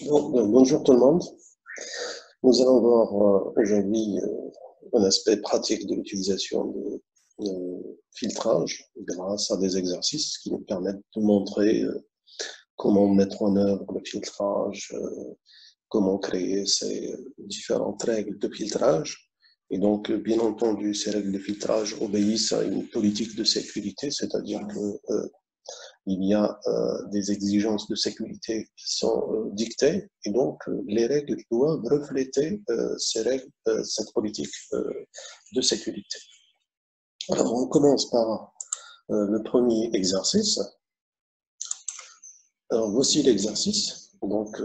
Bonjour tout le monde. Nous allons voir aujourd'hui un aspect pratique de l'utilisation de filtrage grâce à des exercices qui nous permettent de montrer comment mettre en œuvre le filtrage, comment créer ces différentes règles de filtrage. Et donc, bien entendu, ces règles de filtrage obéissent à une politique de sécurité, c'est-à-dire que il y a des exigences de sécurité qui sont dictées et donc les règles doivent refléter ces règles, cette politique de sécurité. Alors on commence par le premier exercice. Alors voici l'exercice. Donc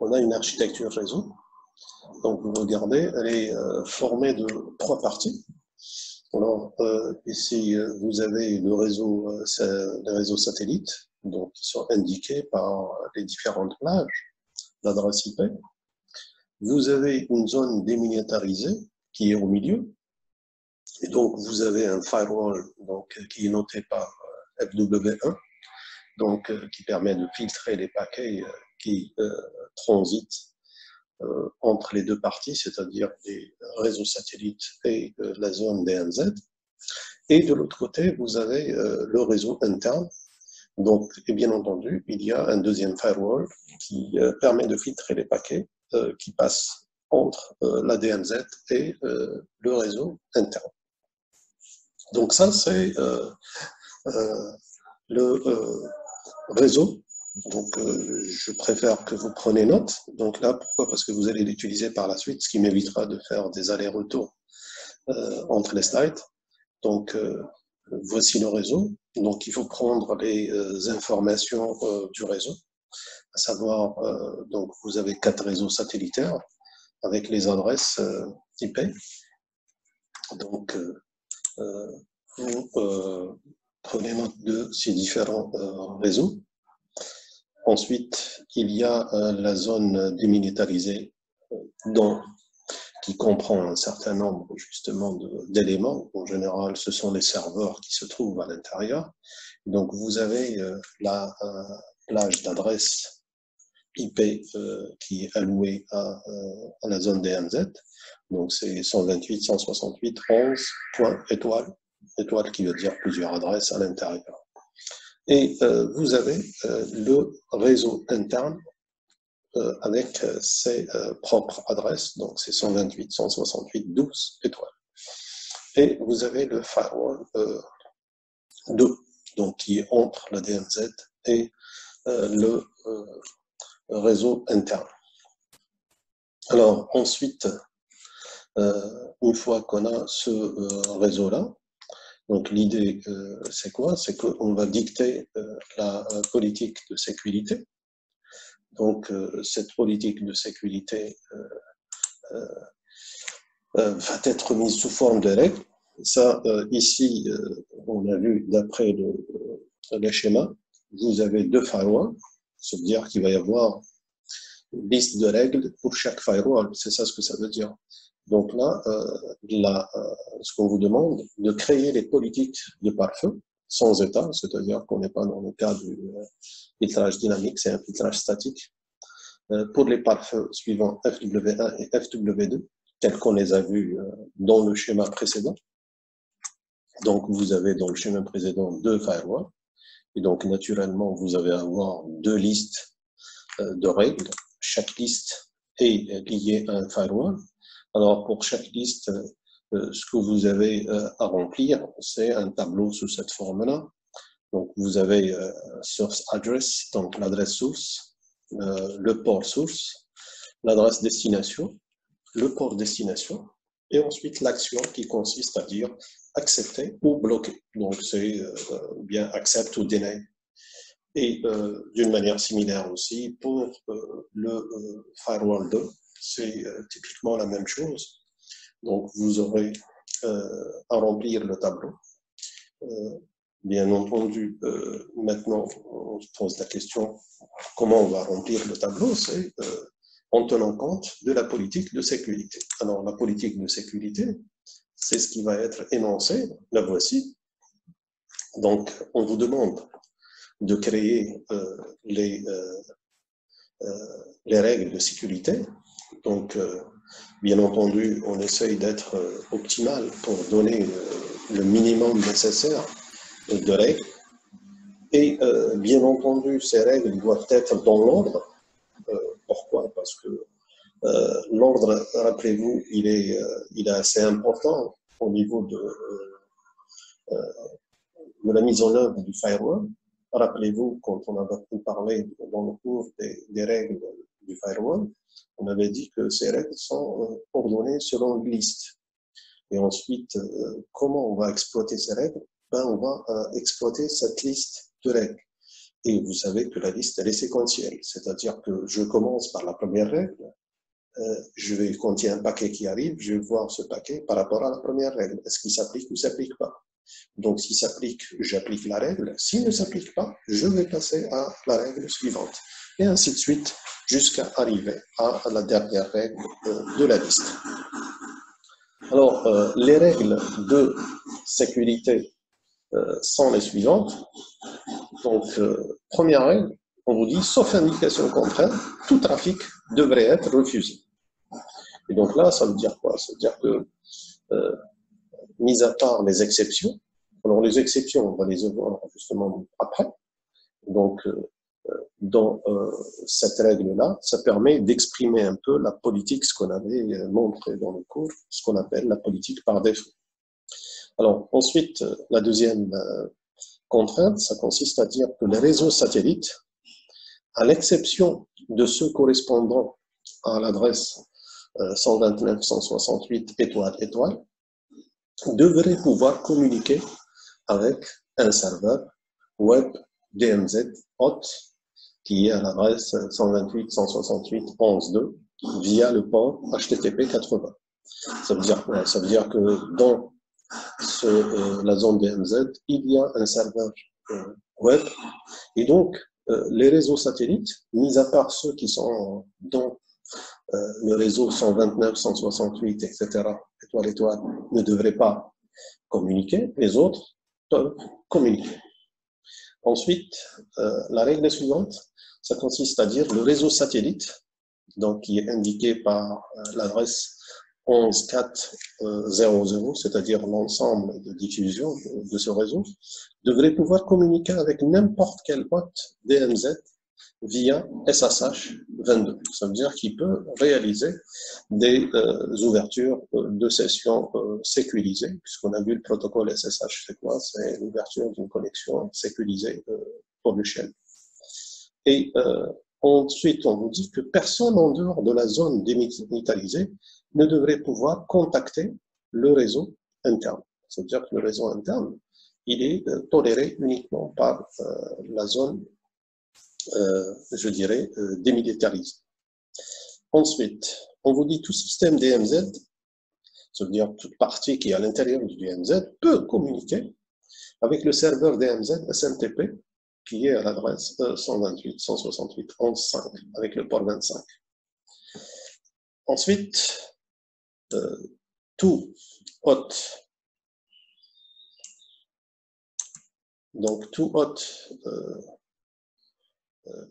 on a une architecture réseau. Donc vous regardez, elle est formée de trois parties. Alors, ici, vous avez le réseau satellite, donc qui sont indiqués par les différentes plages d'adresse IP. Vous avez une zone démilitarisée qui est au milieu, et donc vous avez un firewall donc, qui est noté par FW1, donc qui permet de filtrer les paquets qui transitent entre les deux parties, c'est-à-dire les réseaux satellites et la zone DMZ. Et de l'autre côté, vous avez le réseau interne. Donc, et bien entendu, il y a un deuxième firewall qui permet de filtrer les paquets qui passent entre la DMZ et le réseau interne. Donc ça, c'est le réseau. Donc, je préfère que vous preniez note. Donc là, pourquoi? Parce que vous allez l'utiliser par la suite, ce qui m'évitera de faire des allers-retours entre les slides. Donc, voici le réseau. Donc, il faut prendre les informations du réseau, à savoir, donc, vous avez 4 réseaux satellitaires avec les adresses IP. Donc, vous prenez note de ces différents réseaux. Ensuite, il y a la zone démilitarisée qui comprend un certain nombre justement d'éléments. En général, ce sont les serveurs qui se trouvent à l'intérieur. Donc, vous avez la plage d'adresse IP qui est allouée à la zone DMZ. Donc, c'est 128.168.11 point étoile, étoile qui veut dire plusieurs adresses à l'intérieur. Et vous avez le réseau interne avec ses propres adresses, donc c'est 128.168.12 étoiles. Et vous avez le firewall 2, donc qui est entre la DMZ et le réseau interne. Alors ensuite, une fois qu'on a ce réseau-là, donc l'idée c'est quoi? C'est qu'on va dicter la politique de sécurité. Donc cette politique de sécurité va être mise sous forme de règles. Ça, ici, on a vu d'après le schéma, vous avez 2 firewalls, c'est-à-dire qu'il va y avoir une liste de règles pour chaque firewall, c'est ça ce que ça veut dire. Donc là, ce qu'on vous demande, de créer les politiques de pare-feu sans état, c'est-à-dire qu'on n'est pas dans le cas du filtrage dynamique, c'est un filtrage statique, pour les pare-feux suivant FW1 et FW2, tels qu'on les a vus dans le schéma précédent. Donc, vous avez dans le schéma précédent 2 firewalls. Et donc, naturellement, vous allez avoir 2 listes de règles. Chaque liste est liée à un firewall. Alors, pour chaque liste, ce que vous avez à remplir, c'est un tableau sous cette forme-là. Donc, vous avez source address, donc l'adresse source, le port source, l'adresse destination, le port destination, et ensuite l'action qui consiste à dire accepter ou bloquer. Donc, c'est bien accept ou deny. Et d'une manière similaire aussi, pour le firewall 2, c'est typiquement la même chose. Donc, vous aurez à remplir le tableau. Bien entendu, maintenant, on se pose la question, comment on va remplir le tableau? C'est en tenant compte de la politique de sécurité. Alors, la politique de sécurité, c'est ce qui va être énoncé, la voici. Donc, on vous demande de créer les les règles de sécurité. Donc, bien entendu, on essaye d'être optimal pour donner le minimum nécessaire de règles. Et bien entendu, ces règles doivent être dans l'ordre. Pourquoi? Parce que l'ordre, rappelez-vous, il est assez important au niveau de la mise en œuvre du firewall. Rappelez-vous, quand on avait parlé dans le cours des règles du firewall, on avait dit que ces règles sont ordonnées selon une liste. Et ensuite, comment on va exploiter ces règles? On va exploiter cette liste de règles. Et vous savez que la liste, elle est séquentielle. C'est-à-dire que je commence par la première règle. Quand il y a un paquet qui arrive, je vais voir ce paquet par rapport à la première règle. Est-ce qu'il s'applique ou ne s'applique pas? Donc, s'il s'applique, j'applique la règle. S'il ne s'applique pas, je vais passer à la règle suivante. Et ainsi de suite, jusqu'à arriver à la dernière règle de la liste. Alors, les règles de sécurité sont les suivantes. Donc, première règle, on vous dit, sauf indication contraire, tout trafic devrait être refusé. Et donc là, ça veut dire quoi? Ça veut dire que, mis à part les exceptions, alors les exceptions, on va les voir justement après. Donc, dans cette règle-là, ça permet d'exprimer un peu la politique, ce qu'on avait montré dans le cours, ce qu'on appelle la politique par défaut. Alors, ensuite, la deuxième contrainte, ça consiste à dire que les réseaux satellites, à l'exception de ceux correspondant à l'adresse 129.168 étoile, devraient pouvoir communiquer avec un serveur web DMZ hot qui est à l'adresse 128.168.11.2 via le port HTTP 80. Ça veut dire quoi? Ça veut dire que dans la zone DMZ, il y a un serveur web et donc les réseaux satellites, mis à part ceux qui sont dans le réseau 129, 168, etc., étoile, ne devraient pas communiquer, les autres peuvent communiquer. Ensuite, la règle suivante, ça consiste à dire le réseau satellite, donc qui est indiqué par l'adresse 11.4.0.0, c'est-à-dire l'ensemble de diffusion de ce réseau, devrait pouvoir communiquer avec n'importe quel hôte DMZ via SSH 22. Ça veut dire qu'il peut réaliser des ouvertures de sessions sécurisées, puisqu'on a vu le protocole SSH, c'est quoi? C'est l'ouverture d'une connexion sécurisée pour le shell. Et ensuite, on vous dit que personne en dehors de la zone démilitarisée ne devrait pouvoir contacter le réseau interne. Ça veut dire que le réseau interne, il est toléré uniquement par la zone je dirais, démilitarisé. Ensuite, on vous dit tout système DMZ, ça veut dire toute partie qui est à l'intérieur du DMZ, peut communiquer avec le serveur DMZ SMTP qui est à l'adresse 128.168.11.5 avec le port 25. Ensuite, tout hôte, donc tout hôte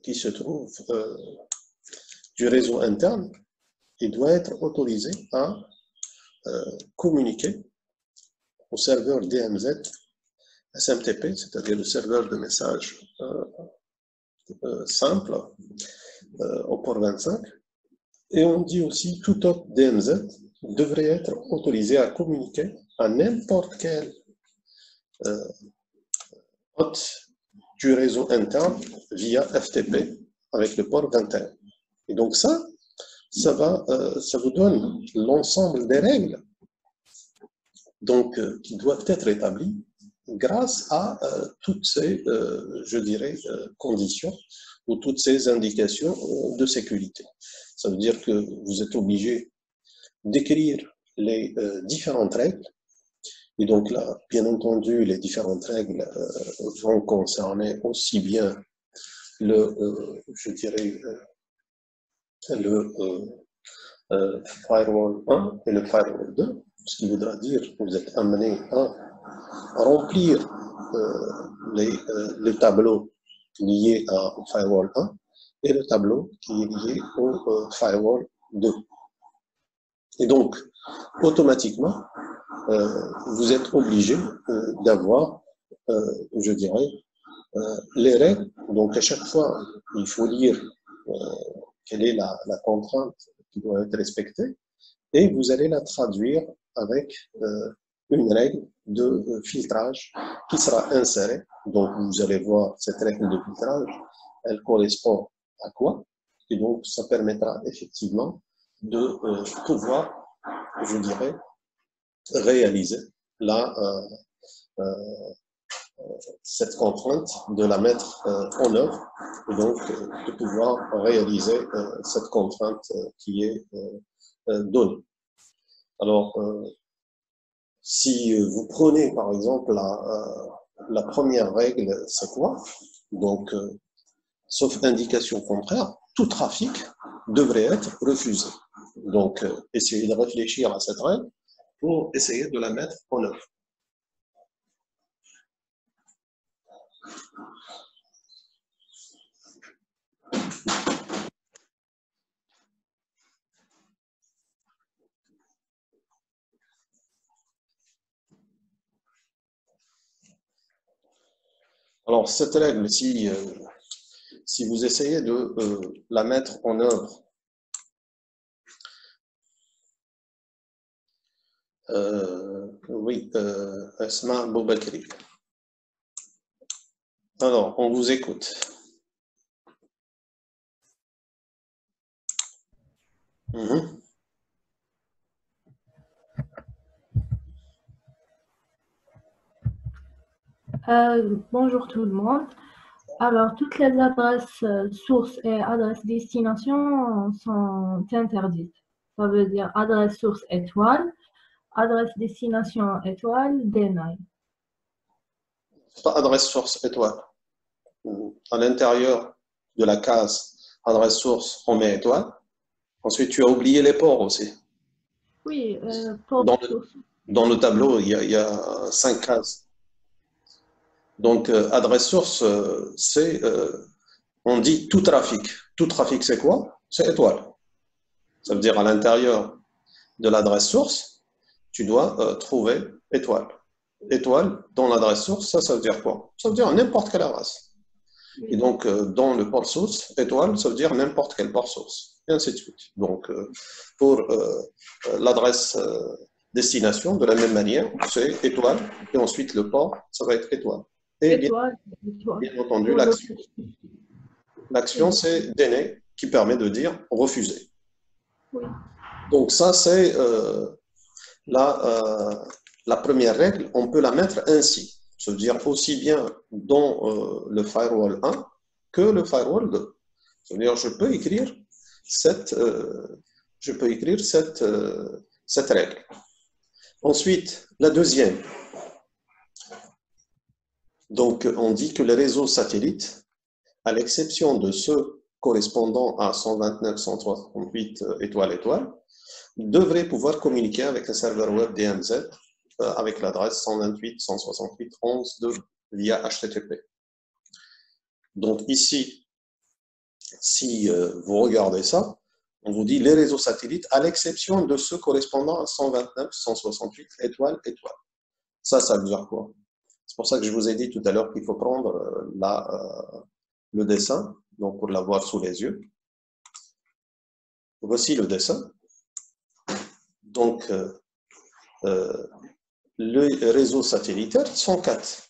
qui se trouve du réseau interne, il doit être autorisé à communiquer au serveur DMZ SMTP, c'est-à-dire le serveur de message simple au port 25. Et on dit aussi tout autre DMZ devrait être autorisé à communiquer à n'importe quel hôte du réseau interne via FTP avec le port 21. Et donc ça vous donne l'ensemble des règles donc, qui doivent être établies grâce à toutes ces, je dirais, conditions ou toutes ces indications de sécurité. Ça veut dire que vous êtes obligé d'écrire les différentes règles. Et donc là, bien entendu, les différentes règles vont concerner aussi bien je dirais, le firewall 1 et le firewall 2, ce qui voudra dire que vous êtes amené à remplir les tableaux liés au firewall 1 et le tableau qui est lié au firewall 2. Et donc, automatiquement, vous êtes obligé d'avoir, je dirais, les règles. Donc, à chaque fois, il faut lire quelle est la contrainte qui doit être respectée et vous allez la traduire avec une règle de filtrage qui sera insérée. Donc, vous allez voir cette règle de filtrage, elle correspond à quoi? Et donc, ça permettra effectivement de pouvoir, je dirais, réaliser la, cette contrainte, de la mettre en œuvre, et donc de pouvoir réaliser cette contrainte qui est donnée. Alors, si vous prenez par exemple la première règle, c'est quoi? Donc, sauf indication contraire, tout trafic devrait être refusé. Donc, essayez de réfléchir à cette règle pour essayer de la mettre en œuvre. Alors, cette règle, si vous essayez de la mettre en œuvre, oui, Asma Boubakri. Alors, on vous écoute. Bonjour tout le monde. Alors, toutes les adresses sources et adresses destination sont interdites. Ça veut dire adresse source étoile, adresse destination étoile, deny. Pas adresse source étoile. À l'intérieur de la case adresse source, on met étoile. Ensuite, tu as oublié les ports aussi. Oui, port source. Dans le tableau, il y a 5 cases. Donc, adresse source, c'est, on dit tout trafic. Tout trafic, c'est quoi? C'est étoile. Ça veut dire à l'intérieur de l'adresse source, tu dois trouver étoile. Étoile dans l'adresse source, ça veut dire quoi? Ça veut dire n'importe quelle adresse. Et donc, dans le port source, étoile, ça veut dire n'importe quel port source. Et ainsi de suite. Donc, pour l'adresse destination, de la même manière, c'est étoile. Et ensuite, le port, ça va être étoile. Et bien entendu, l'action. L'action, c'est deny, qui permet de dire refuser. Oui. Donc, ça, c'est la première règle. On peut la mettre ainsi. Ça veut dire aussi bien dans le firewall 1 que le firewall 2. C'est-à-dire, je peux écrire cette règle. Ensuite, la deuxième. Donc, on dit que les réseaux satellites, à l'exception de ceux correspondant à 129.168 étoile, devraient pouvoir communiquer avec un serveur web DMZ avec l'adresse 128.168.11.2 via HTTP. Donc ici, si vous regardez ça, on vous dit les réseaux satellites, à l'exception de ceux correspondant à 129.168 étoile. Ça veut dire quoi? C'est pour ça que je vous ai dit tout à l'heure qu'il faut prendre le dessin, donc pour l'avoir sous les yeux. Voici le dessin. Donc, les réseaux satellitaires sont 4.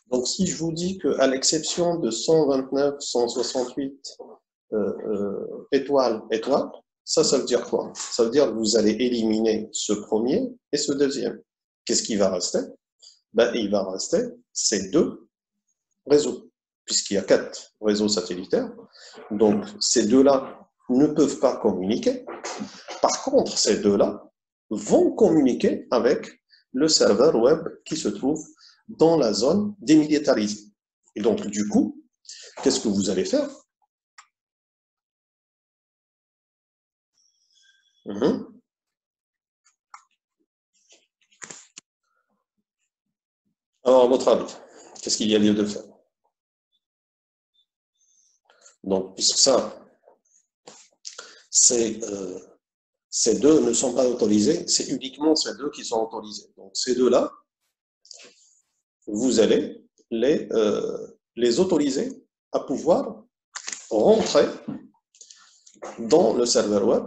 Donc, si je vous dis qu'à l'exception de 129, 168 étoile, ça veut dire quoi? Ça veut dire que vous allez éliminer ce premier et ce deuxième. Qu'est-ce qui va rester? Ben, il va rester ces deux réseaux, puisqu'il y a 4 réseaux satellitaires. Donc, ces deux-là ne peuvent pas communiquer. Par contre, ces deux-là vont communiquer avec le serveur web qui se trouve dans la zone démilitarisée. Et donc, du coup, qu'est-ce que vous allez faire? Alors, à votre avis, qu'est-ce qu'il y a lieu de faire? Donc, puisque ça, ces deux ne sont pas autorisés, c'est uniquement ces deux qui sont autorisés. Donc, ces deux-là, vous allez les autoriser à pouvoir rentrer dans le serveur web.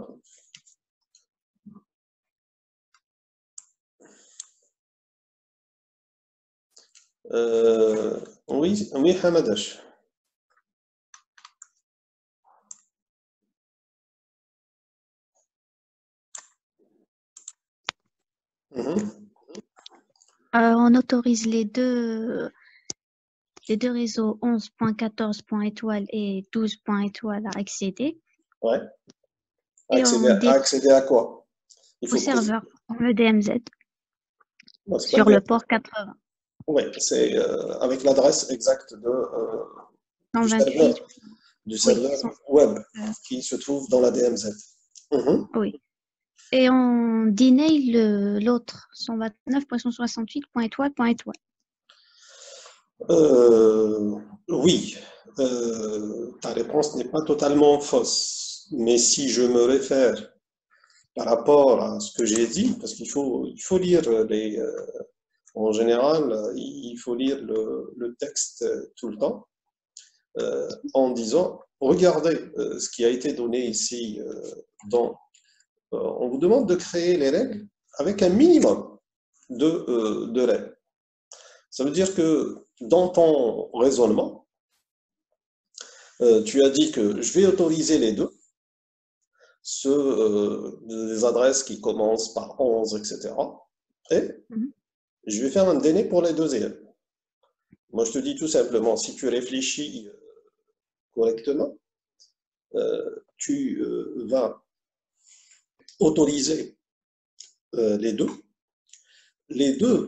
Oui, oui, Hamadash. On autorise les deux réseaux 11.14.étoile et 12.étoile à accéder. Ouais. Et accéder à quoi? Il faut au serveur, le DMZ, sur le port 80. Oui, c'est avec l'adresse exacte du serveur web qui se trouve dans la DMZ. Oui. Et on deny l'autre, 129.168.étoile.étoile. Oui, ta réponse n'est pas totalement fausse. Mais si je me réfère par rapport à ce que j'ai dit, parce qu'il faut lire en général, il faut lire le texte tout le temps, en disant, regardez ce qui a été donné ici on vous demande de créer les règles avec un minimum de règles. Ça veut dire que dans ton raisonnement, tu as dit que je vais autoriser les deux, des adresses qui commencent par 11, etc. Et je vais faire un délai pour les deuxièmes. Moi, je te dis tout simplement, si tu réfléchis correctement, tu vas autoriser les deux. Les deux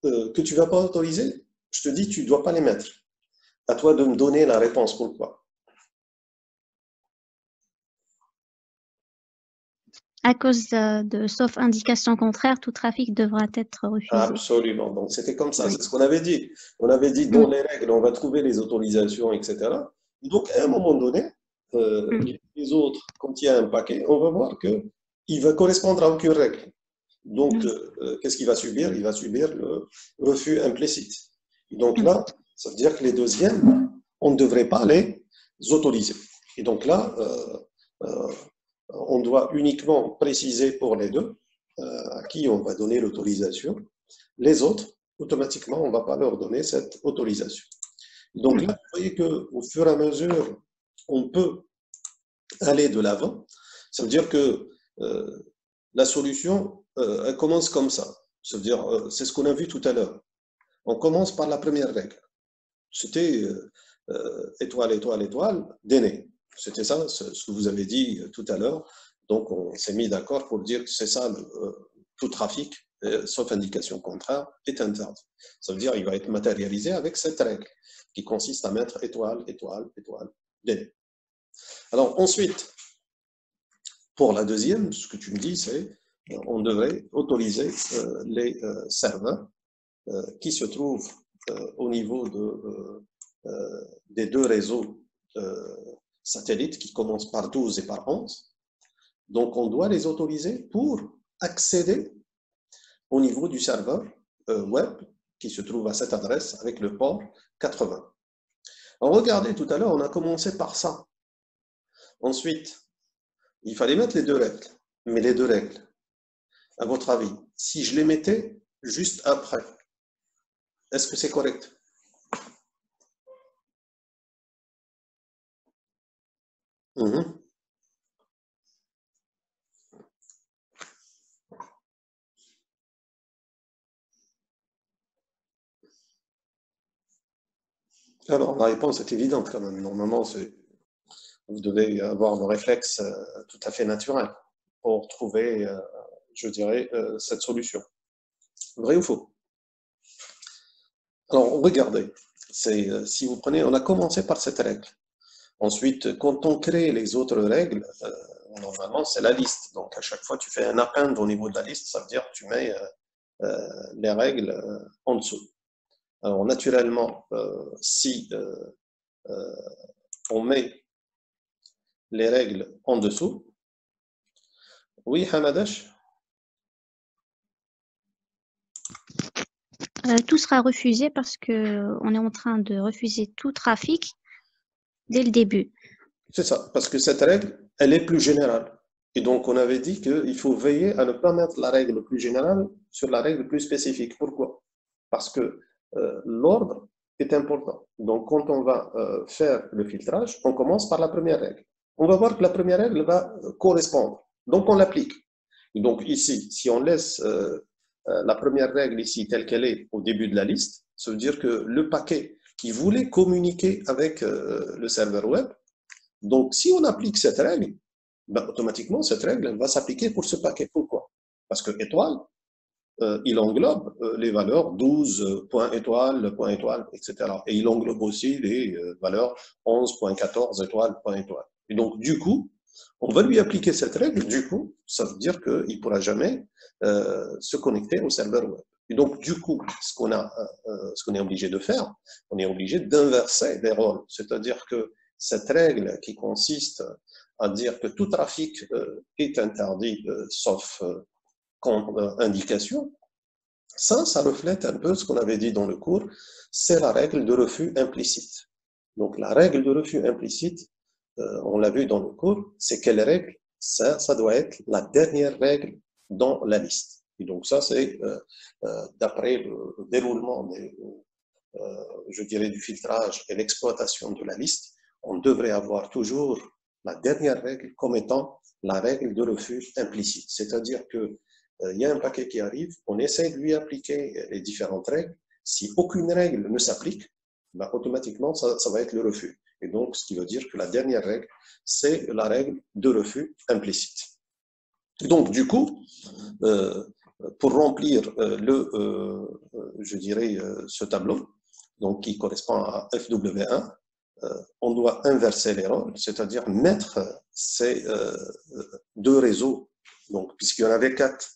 que tu ne vas pas autoriser, je te dis, tu ne dois pas les mettre. À toi de me donner la réponse. Pourquoi? À cause sauf indication contraire, tout trafic devra être refusé. Absolument. Donc, c'était comme ça. Oui. C'est ce qu'on avait dit. On avait dit, dans les règles, on va trouver les autorisations, etc. Et donc, à un moment donné, les autres, quand il y a un paquet, on va voir qu'il va correspondre à aucune règle. Donc, qu'est-ce qu'il va subir? Il va subir le refus implicite. Donc là, ça veut dire que les deuxièmes, on ne devrait pas les autoriser. Et donc là, on doit uniquement préciser pour les deux à qui on va donner l'autorisation. Les autres, automatiquement, on ne va pas leur donner cette autorisation. Donc là, vous voyez qu'au fur et à mesure, on peut aller de l'avant. Ça veut dire que la solution, elle commence comme ça. Ça veut dire, c'est ce qu'on a vu tout à l'heure. On commence par la première règle. C'était étoile, étoile, étoile, déné. C'était ça, ce que vous avez dit tout à l'heure. Donc, on s'est mis d'accord pour dire que c'est ça, tout trafic, sauf indication contraire, est interdit. Ça veut dire qu'il va être matérialisé avec cette règle qui consiste à mettre étoile, étoile, étoile, déné. Alors, ensuite, pour la deuxième, ce que tu me dis, c'est on devrait autoriser les serveurs qui se trouvent au niveau des deux réseaux satellites qui commencent par 12 et par 11. Donc, on doit les autoriser pour accéder au niveau du serveur web qui se trouve à cette adresse avec le port 80. Alors, regardez, tout à l'heure, on a commencé par ça. Ensuite, il fallait mettre les deux règles. Mais les deux règles, à votre avis, si je les mettais juste après, est-ce que c'est correct? Alors, la réponse est évidente quand même. Normalement, vous devez avoir le réflexe tout à fait naturel pour trouver, je dirais, cette solution. Vrai ou faux? Alors, regardez. Si vous prenez, on a commencé par cette règle. Ensuite, quand on crée les autres règles, normalement, c'est la liste. Donc, à chaque fois, tu fais un append au niveau de la liste. Ça veut dire que tu mets les règles en dessous. Alors, naturellement, si on met les règles en dessous. Oui, Hamadash? Tout sera refusé parce qu'on est en train de refuser tout trafic dès le début. C'est ça, parce que cette règle, elle est plus générale. Et donc, on avait dit qu'il faut veiller à ne pas mettre la règle plus générale sur la règle plus spécifique. Pourquoi? Parce que l'ordre est important. Donc, quand on va faire le filtrage, on commence par la première règle. On va voir que la première règle va correspondre. Donc, on l'applique. Et donc, ici, si on laisse la première règle ici telle qu'elle est au début de la liste, ça veut dire que le paquet qui voulait communiquer avec le serveur web, donc si on applique cette règle, ben, automatiquement, cette règle va s'appliquer pour ce paquet. Pourquoi? Parce que étoile, il englobe les valeurs 12, point étoile, etc. Et il englobe aussi les valeurs 11.14 étoile, point étoile. Et donc, du coup, on va lui appliquer cette règle. Du coup, ça veut dire qu'il ne pourra jamais se connecter au serveur web. Et donc, du coup, ce qu'on est obligé de faire, on est obligé d'inverser les rôles. C'est-à-dire que cette règle qui consiste à dire que tout trafic est interdit sauf indication, ça reflète un peu ce qu'on avait dit dans le cours, c'est la règle de refus implicite. Donc la règle de refus implicite, on l'a vu dans le cours, c'est quelle règle? Ça doit être la dernière règle dans la liste. Et donc ça, c'est d'après le déroulement je dirais du filtrage et l'exploitation de la liste, on devrait avoir toujours la dernière règle comme étant la règle de refus implicite. C'est-à-dire que il y a un paquet qui arrive, on essaie de lui appliquer les différentes règles. Si aucune règle ne s'applique, ben, automatiquement, ça va être le refus. Et donc, ce qui veut dire que la dernière règle, c'est la règle de refus implicite. Donc, du coup, pour remplir je dirais, ce tableau, donc qui correspond à FW1, on doit inverser les rôles, c'est-à-dire mettre ces deux réseaux, donc puisqu'il y en avait 4,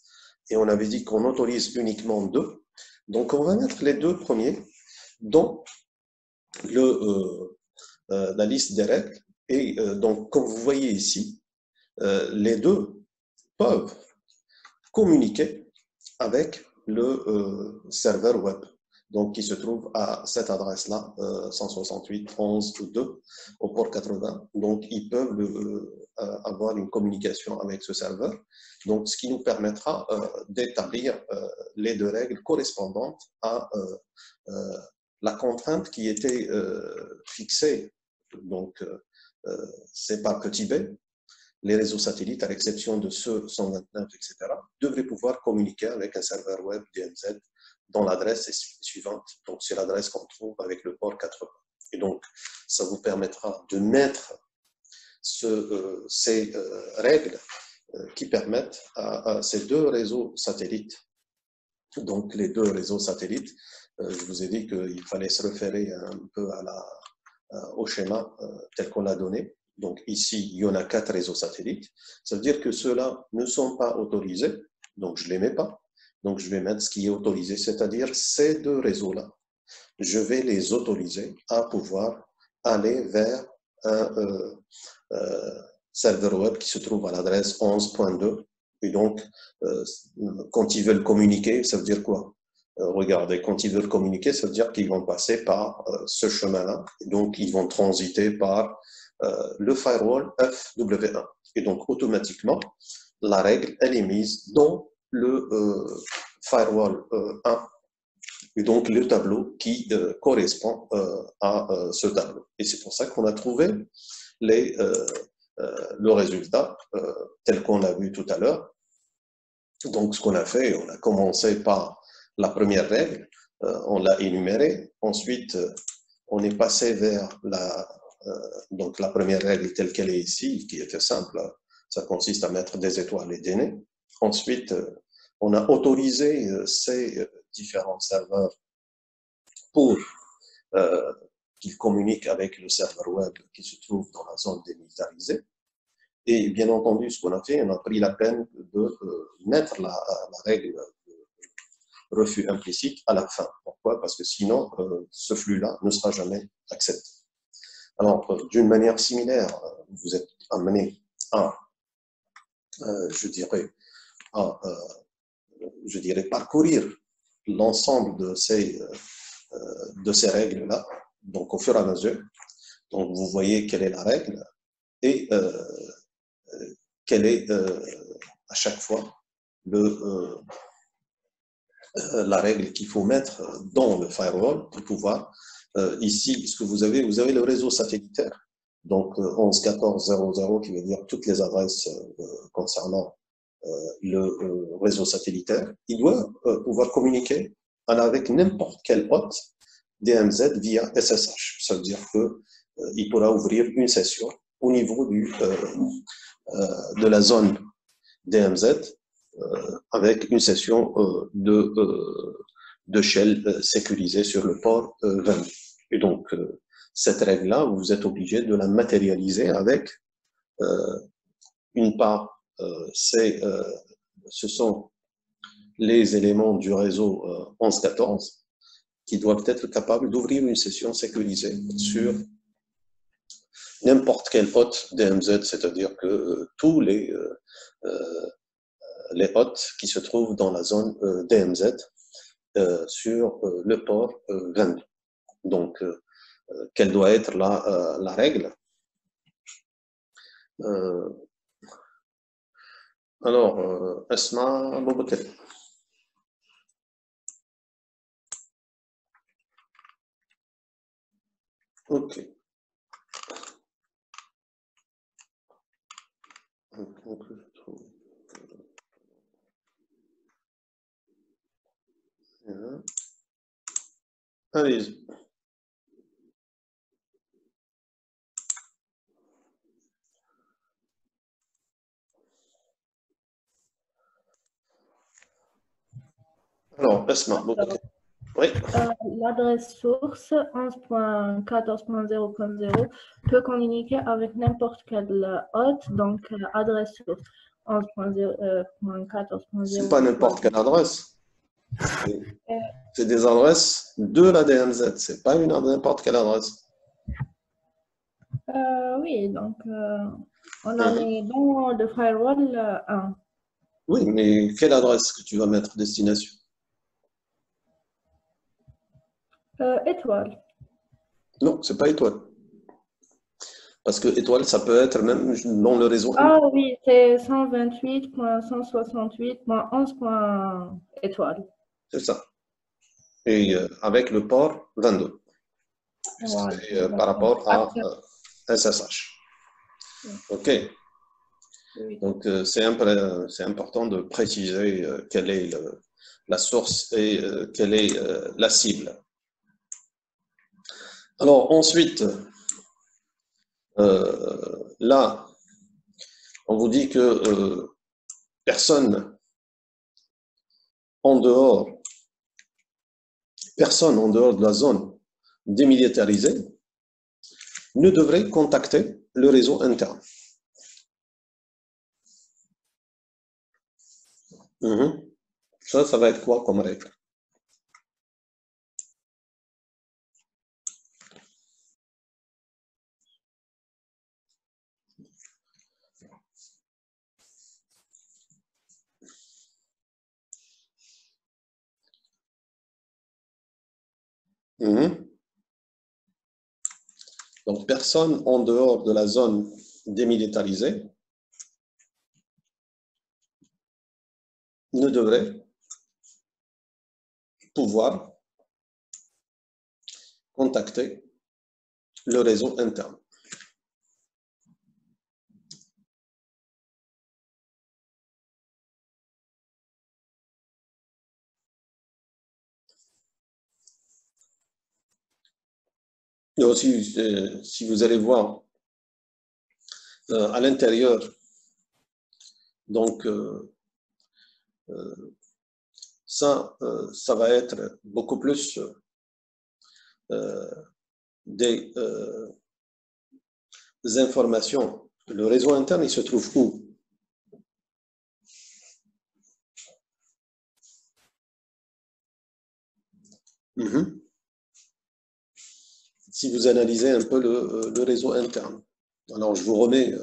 et on avait dit qu'on autorise uniquement 2, donc on va mettre les 2 premiers dans la liste des règles, et donc comme vous voyez ici, les 2 peuvent communiquer avec le serveur web, donc qui se trouve à cette adresse-là, 168.11.2 au port 80. Donc, ils peuvent avoir une communication avec ce serveur. Donc, ce qui nous permettra d'établir les 2 règles correspondantes à la contrainte qui était fixée. Donc, c'est par petit b. Les réseaux satellites, à l'exception de ceux 129, etc., devraient pouvoir communiquer avec un serveur web DMZ dont l'adresse est suivante. Donc, c'est l'adresse qu'on trouve avec le port 80. Et donc, ça vous permettra de mettre ces règles qui permettent à ces 2 réseaux satellites. Donc, les 2 réseaux satellites, je vous ai dit qu'il fallait se référer un peu au schéma tel qu'on l'a donné. Donc ici, il y en a 4 réseaux satellites. Ça veut dire que ceux-là ne sont pas autorisés, donc je ne les mets pas. Donc je vais mettre ce qui est autorisé, c'est-à-dire ces 2 réseaux-là. Je vais les autoriser à pouvoir aller vers un serveur web qui se trouve à l'adresse 11.2. Et donc, quand ils veulent communiquer, ça veut dire quoi? Regardez, quand ils veulent communiquer, ça veut dire qu'ils vont passer par ce chemin-là. Donc, ils vont transiter par le firewall FW1. Et donc, automatiquement, la règle, elle est mise dans le firewall 1. Et donc, le tableau qui correspond à ce tableau. Et c'est pour ça qu'on a trouvé le résultat tel qu'on l'a vu tout à l'heure. Donc, ce qu'on a fait, on a commencé par la première règle, on l'a énumérée. Ensuite, on est passé vers donc la première règle telle qu'elle est ici, qui était simple. Ça consiste à mettre des étoiles et des nez. Ensuite, on a autorisé ces différents serveurs pour qu'ils communiquent avec le serveur web qui se trouve dans la zone démilitarisée. Et bien entendu, ce qu'on a fait, on a pris la peine de mettre la règle de refus implicite à la fin. Pourquoi? Parce que sinon, ce flux-là ne sera jamais accepté. Alors, d'une manière similaire, vous êtes amené à, je dirais, parcourir l'ensemble de ces règles-là, donc au fur et à mesure. Donc, vous voyez quelle est la règle et quelle est à chaque fois la règle qu'il faut mettre dans le firewall pour pouvoir, ici, ce que vous avez le réseau satellitaire, donc 11.14.00 qui veut dire toutes les adresses concernant le réseau satellitaire. Il doit pouvoir communiquer avec n'importe quel hôte DMZ via SSH. Ça veut dire qu'il pourra ouvrir une session au niveau de la zone DMZ avec une session de shell sécurisée sur le port 20. Et donc, cette règle-là, vous êtes obligé de la matérialiser avec une part, ce sont les éléments du réseau 11.14 qui doivent être capables d'ouvrir une session sécurisée sur n'importe quel hôte DMZ, c'est-à-dire que tous les hôtes qui se trouvent dans la zone DMZ sur le port 22. Donc, quelle doit être la règle? Alors, Asma Boubacar. Ok. Allez-y. Alors, Asma Boubacar. Oui. L'adresse source 11.14.0.0 peut communiquer avec n'importe quel hôte, donc adresse source 11.14.0. C'est pas n'importe quelle adresse. C'est des adresses de la DMZ. C'est pas n'importe quelle adresse. Oui, donc on a mis dans le firewall 1. Oui, mais quelle adresse que tu vas mettre destination? Étoile. Non, c'est pas étoile. Parce que étoile, ça peut être même dans le réseau. Ah oui, c'est 128.168.11. C'est ça. Et avec le port 22. Voilà, par rapport à SSH. OK. oui. Donc, c'est important de préciser quelle est la source et quelle est la cible. Alors, ensuite, là, on vous dit que personne en dehors de la zone démilitarisée ne devrait contacter le réseau interne. Ça va être quoi comme règle? Donc, personne en dehors de la zone démilitarisée ne devrait pouvoir contacter le réseau interne. Et aussi, si vous allez voir à l'intérieur, donc ça va être beaucoup plus des informations. Le réseau interne, il se trouve où? si vous analysez un peu le réseau interne. Alors, je vous remets,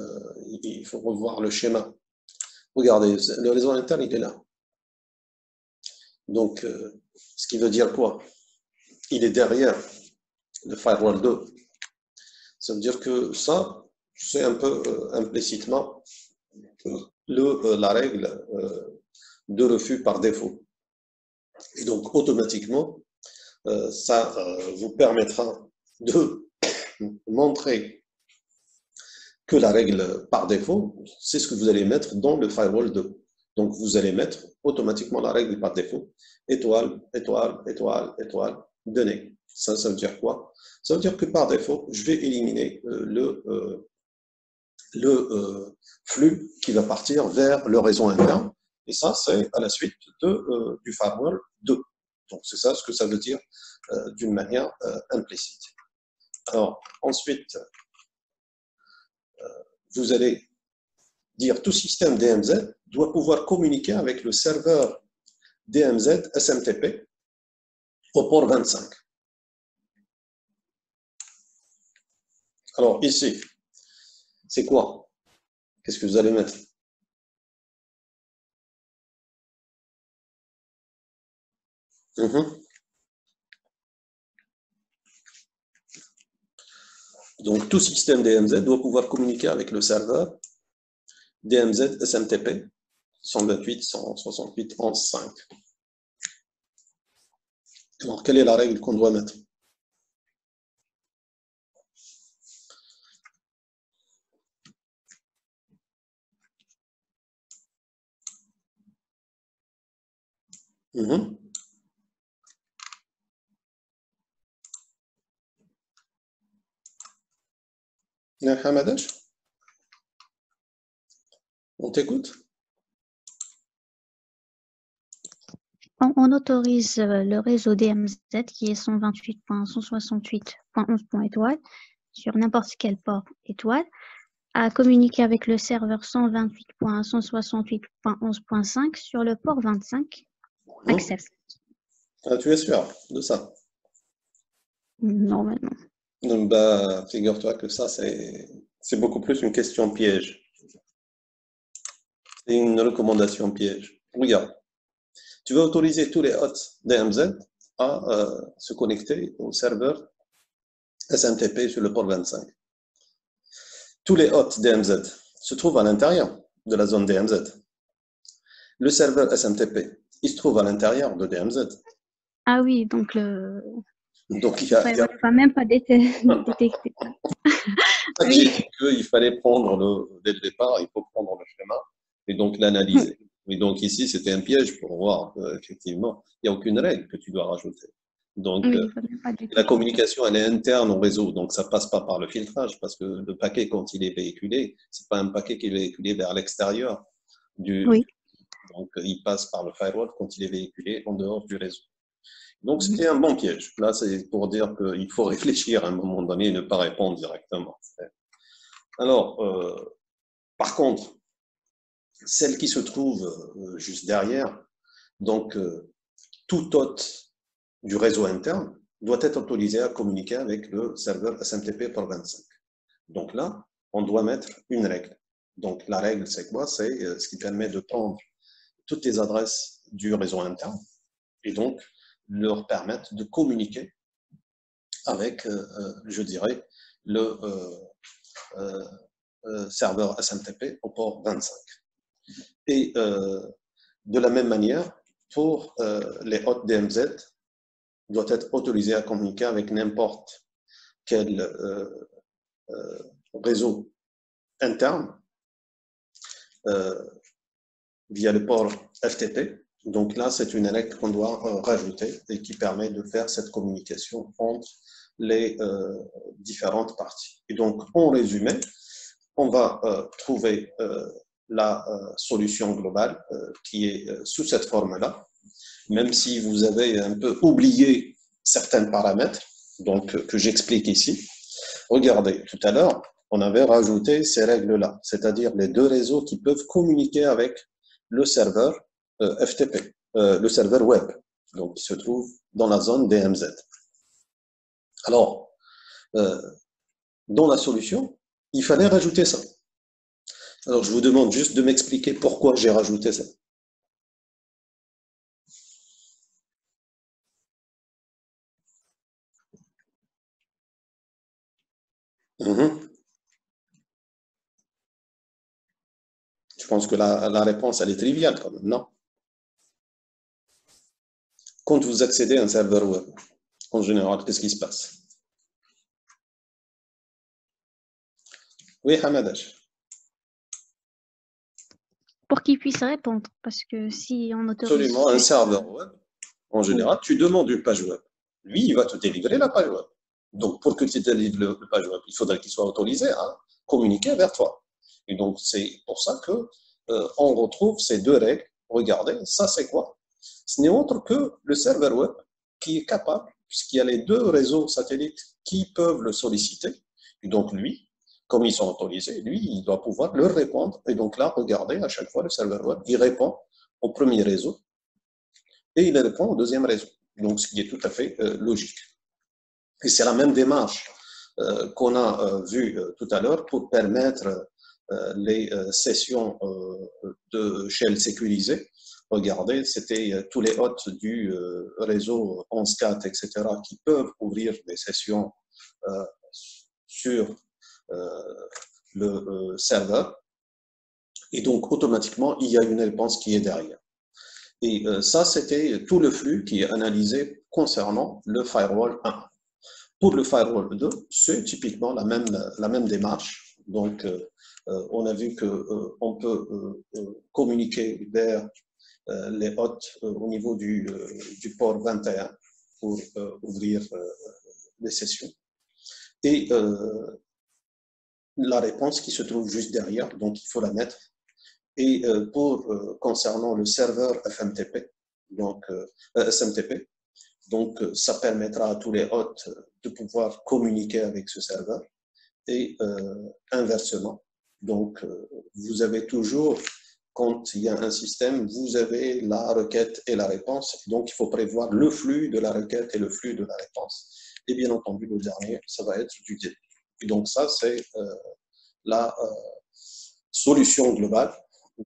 il faut revoir le schéma. Regardez, le réseau interne, il est là. Donc, ce qui veut dire quoi? Il est derrière le firewall 2. Ça veut dire que ça, c'est un peu implicitement la règle de refus par défaut. Et donc, automatiquement, ça vous permettra de montrer que la règle par défaut, c'est ce que vous allez mettre dans le firewall 2. Donc, vous allez mettre automatiquement la règle par défaut. Étoile, étoile, étoile, étoile, données. Ça veut dire quoi? Ça veut dire que par défaut, je vais éliminer le flux qui va partir vers le réseau interne. Et ça, c'est à la suite du firewall 2. Donc, c'est ça ce que ça veut dire d'une manière implicite. Alors, ensuite, vous allez dire tout système DMZ doit pouvoir communiquer avec le serveur DMZ SMTP au port 25. Alors, ici, c'est quoi? Qu'est-ce que vous allez mettre? Donc, tout système DMZ doit pouvoir communiquer avec le serveur DMZ SMTP 128.168.11.5. Alors, quelle est la règle qu'on doit mettre? Hamadash, on t'écoute? On autorise le réseau DMZ qui est 128.168.11.étoile sur n'importe quel port étoile à communiquer avec le serveur 128.168.11.5 sur le port 25. Accept. Ah, tu es sûr de ça? Normalement. Bah, figure-toi que ça, c'est beaucoup plus une question piège. C'est une recommandation piège. Regarde, tu vas autoriser tous les hosts DMZ à se connecter au serveur SMTP sur le port 25. Tous les hosts DMZ se trouvent à l'intérieur de la zone DMZ. Le serveur SMTP, il se trouve à l'intérieur de DMZ. Ah oui, donc il ne va même pas détecter. J'ai dit qu'il fallait prendre dès le départ, il faut prendre le schéma et donc l'analyser. Et donc ici, c'était un piège pour voir effectivement, il n'y a aucune règle que tu dois rajouter. Donc la communication, elle est interne au réseau, donc ça passe pas par le filtrage parce que le paquet, quand il est véhiculé, c'est pas un paquet qui est véhiculé vers l'extérieur Oui. Donc il passe par le firewall quand il est véhiculé en dehors du réseau. Donc, c'était un bon piège. Là, c'est pour dire qu'il faut réfléchir à un moment donné et ne pas répondre directement. Alors, par contre, celle qui se trouve juste derrière, donc, tout hôte du réseau interne doit être autorisé à communiquer avec le serveur SMTP port 25. Donc là, on doit mettre une règle. Donc, la règle, c'est quoi? C'est ce qui permet de prendre toutes les adresses du réseau interne et donc leur permettre de communiquer avec, je dirais, le serveur SMTP au port 25. Et de la même manière, pour les hosts DMZ, doit être autorisé à communiquer avec n'importe quel réseau interne via le port FTP. Donc là, c'est une règle qu'on doit rajouter et qui permet de faire cette communication entre les différentes parties. Et donc, en résumé, on va trouver la solution globale qui est sous cette forme-là, même si vous avez un peu oublié certains paramètres donc, que j'explique ici. Regardez, tout à l'heure, on avait rajouté ces règles-là, c'est-à-dire les deux réseaux qui peuvent communiquer avec le serveur FTP, le serveur web, donc qui se trouve dans la zone DMZ. Alors, dans la solution, il fallait rajouter ça. Alors, je vous demande juste de m'expliquer pourquoi j'ai rajouté ça. Je pense que la réponse, elle est triviale quand même, non? Quand vous accédez à un serveur web, en général, qu'est-ce qui se passe? Oui, Hamadash. Pour qu'ils puissent répondre, parce que si on autorise... Absolument, un serveur web, en général, tu demandes une page web. Lui, il va te délivrer la page web. Donc, pour que tu délivres la page web, il faudrait qu'il soit autorisé à communiquer vers toi. Et donc, c'est pour ça que on retrouve ces deux règles. Regardez, ça c'est quoi? Ce n'est autre que le serveur web qui est capable, puisqu'il y a les deux réseaux satellites qui peuvent le solliciter. Et donc, lui, comme ils sont autorisés, lui, il doit pouvoir leur répondre. Et donc là, regardez, à chaque fois, le serveur web, il répond au premier réseau et il répond au deuxième réseau. Donc, ce qui est tout à fait logique. Et c'est la même démarche qu'on a vue tout à l'heure pour permettre les sessions de shell sécurisées. Regardez, c'était tous les hôtes du réseau 11.4, etc., qui peuvent ouvrir des sessions sur le serveur. Et donc, automatiquement, il y a une réponse qui est derrière. Et ça, c'était tout le flux qui est analysé concernant le firewall 1. Pour le firewall 2, c'est typiquement la même démarche. Donc, on a vu qu'on peut communiquer vers les hôtes au niveau du port 21 pour ouvrir les sessions. Et la réponse qui se trouve juste derrière, donc il faut la mettre. Et concernant le serveur FMTP, donc SMTP, donc ça permettra à tous les hôtes de pouvoir communiquer avec ce serveur et inversement. Donc vous avez toujours, quand il y a un système, vous avez la requête et la réponse. Donc il faut prévoir le flux de la requête et le flux de la réponse. Et bien entendu, le dernier, ça va être du débit. Et donc ça, c'est la solution globale